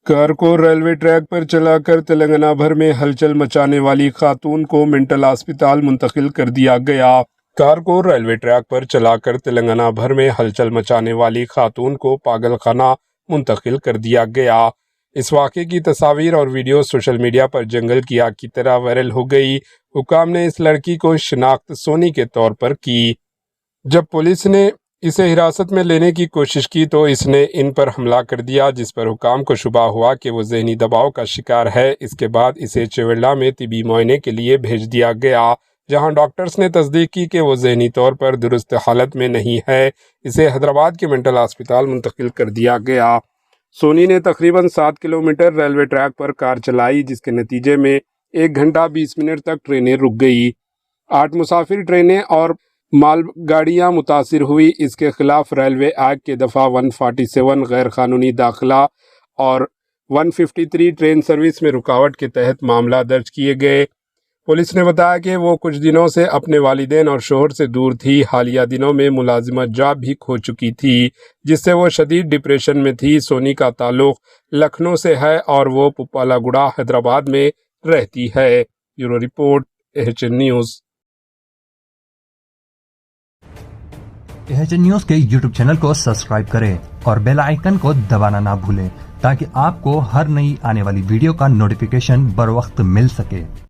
کار کو railway track پر چلا کر تلنگانہ بھر میں ہلچل مچانے والی خاتون کو منٹل ہسپتال منتقل کر دیا گیا۔ کار کو ریلوے ٹریک پر چلا کر تلنگانہ بھر میں ہلچل مچانے والی خاتون کو پاگل خانہ منتقل کر دیا گیا۔ اس واقعے کی تصاویر اور ویڈیو سوشل میڈیا پر جنگل کی آگ کی طرح وائرل ہو گئی۔ حکام نے اس لڑکی کو شناخت سونی کے طور پر کی۔ جب پولیس نے اسے حراست میں لینے کی کوشش کی تو اس نے ان پر حملہ کر دیا، جس پر حکام کو شبہ ہوا کہ وہ ذہنی دباؤ کا شکار ہے۔ اس کے بعد اسے چیوڑلہ میں طبی معائنے کے لیے بھیج دیا گیا، جہاں ڈاکٹرز نے تصدیق کی کہ وہ ذہنی طور پر درست حالت میں نہیں ہے۔ اسے حیدرآباد کے منٹل ہسپتال منتقل کر دیا گیا۔ سونی نے تقریباً 7 کلومیٹر ریلوے ٹریک پر کار چلائی، جس کے نتیجے میں 1 گھنٹہ 20 منٹ تک ٹرینیں رک گئی۔ 8 مسافر ٹرینیں اور مال گاڑیاں متاثر ہوئی۔ اس کے خلاف ریلوے ایکٹ کے دفعہ 147 غیر قانونی داخلہ اور 153 ٹرین سروس میں رکاوٹ کے تحت معاملہ درج کیے گئے۔ پولیس نے بتایا کہ وہ کچھ دنوں سے اپنے والدین اور شوہر سے دور تھی۔ حالیہ دنوں میں ملازمت جاب بھی کھو چکی تھی، جس سے وہ شدید ڈپریشن میں تھی۔ سونی کا تعلق لکھنؤ سے ہے اور وہ پپالا گڑا حیدرآباد میں رہتی ہے۔ Bureau report AHN news. AHN news کے YouTube چینل کو سبسکرائب کریں اور بیل آئیکن کو دبانا نہ بھولیں تاکہ آپ کو ہر نئی آنے والی ویڈیو کا نوٹیفیکیشن بر وقت مل سکے۔